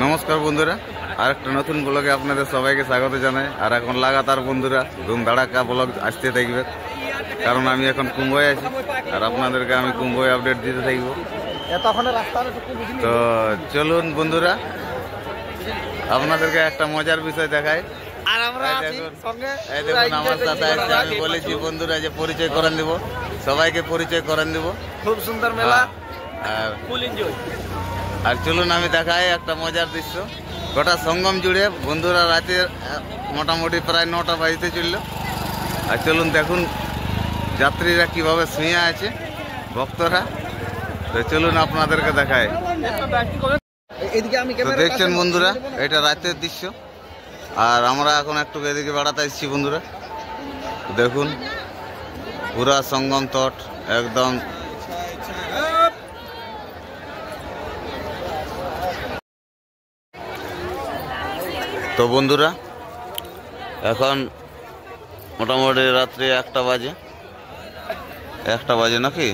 নমস্কার বন্ধুরা, আরেকটা নতুন ব্লগে আপনাদের সবাইকে স্বাগত জানাই। আর এখন লাগাতার বন্ধুরা ধুম ধাড়াক্কা ব্লগ আসতে থাকবে, কারণ আমি এখন কুম্ভয়ে আছি আর আপনাদেরকে আমি কুম্ভয়ে আপডেট দিতে থাকবো। তো চলুন বন্ধুরা, আপনাদেরকে একটা মজার বিষয় দেখাই। আর আমরা দেখুন আমার সাথে আমি বলেছি বন্ধুরা যে পরিচয় করেন দিব, সবাইকে পরিচয় করেন দিব। খুব সুন্দর মেলা আর ফুল এনজয়। আর চলুন আমি দেখাই একটা মজার দৃশ্য গোটা সঙ্গম জুড়ে। বন্ধুরা রাতে মোটামুটি প্রায় 9টা বাজতে চলল। আর চলুন দেখুন যাত্রীরা কিভাবে শুয়ে আছে, ভক্তরা। তো চলুন আপনাদেরকে দেখায়। তো দেখছেন বন্ধুরা, এটা রাতের দৃশ্য। আর আমরা এখন একটু এদিকে বেড়াতে এসেছি বন্ধুরা। দেখুন পুরা সঙ্গম তট একদম তো বন্ধুরা এখন মোটামুটি রাত্রি 1টা বাজে। 1টা বাজে নাকি?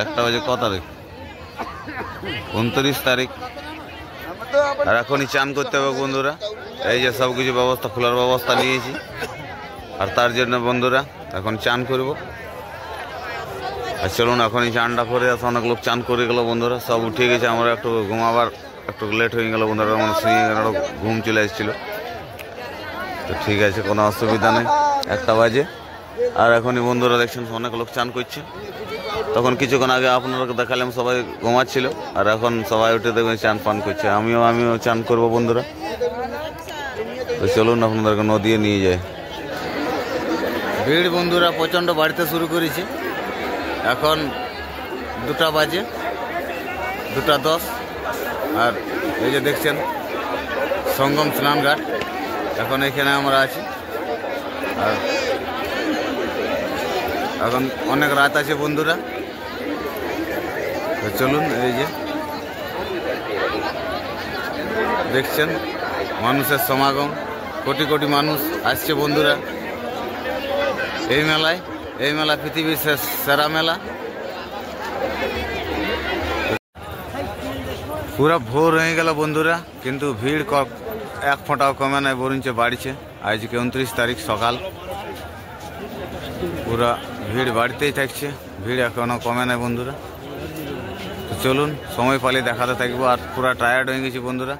1টা বাজে ক তারিখ? 29 তারিখ। আর এখনই চান করতে হবে বন্ধুরা। এই যে সব কিছু ব্যবস্থা, খোলার ব্যবস্থা নিয়েছি। আর তার জন্য বন্ধুরা এখন চান করব। আর চলুন এখনই চানটা করে আসে। অনেক লোক চান করে গেল বন্ধুরা, সব উঠে গেছে। আমরা একটু ঘুমাবার একটু লেট হয়ে গেল বন্ধুরা, মানে শুয়ে ঘুম চলে এসেছিল। তো ঠিক আছে, কোনো অসুবিধা নেই। 1টা বাজে আর এখনই বন্ধুরা দেখছেন অনেক লোক চান করছে। তখন কিছুক্ষণ আগে আপনাদেরকে দেখালাম সবাই ঘুমাচ্ছিল, আর এখন সবাই উঠে দেখবেন চান পান করছে। আমিও চান করব বন্ধুরা। তো চলুন আপনাদেরকে নদী নিয়ে যায়। ভিড় বন্ধুরা প্রচণ্ড বাড়তে শুরু করেছে। এখন 2টা বাজে, 2টা 10। আর এই যে দেখছেন সঙ্গম স্নানঘাট, এখন এখানে আমরা আছি। আর এখন অনেক রাত আছে বন্ধুরা। তো চলুন, এই যে দেখছেন মানুষের সমাগম, কোটি কোটি মানুষ আসছে বন্ধুরা এই মেলায়। এই মেলা পৃথিবীর সেরা মেলা। পুরা ভোর হয়ে গেল বন্ধুরা, কিন্তু ভিড় এক ফোঁটাও কমে নাই, বরঞ্চ বাড়ছে। আজকে 29 তারিখ সকাল, পুরা ভিড় বাড়তেই থাকছে, ভিড় এখনো কমে নাই বন্ধুরা। তো চলুন সময় পালে দেখাতে থাকবো। আর পুরা টায়ার্ড হয়ে গেছি বন্ধুরা,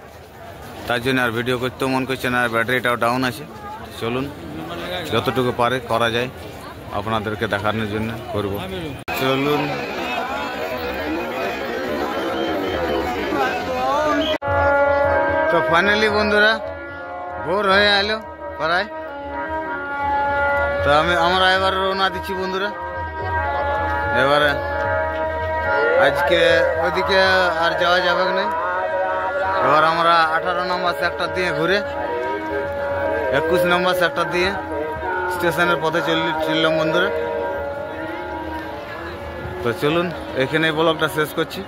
তার জন্য আর ভিডিও করতেও মন করছে না, আর ব্যাটারিটাও ডাউন আছে। চলুন যতটুকু পারে করা যায় আপনাদেরকে দেখানোর জন্য করব। চলুন তো ফাইনালি বন্ধুরা ভোর হয়ে এলো প্রায়। তো আমরা এবার রওনা দিচ্ছি বন্ধুরা। এবারে আজকে ওইদিকে আর যাওয়া যাবে না। এবার আমরা 18 নম্বর সেক্টর দিয়ে ঘুরে 21 নম্বর সেক্টর দিয়ে স্টেশনের পথে চললাম বন্ধুরা। তো চলুন এখানে ব্লগটা শেষ করছি।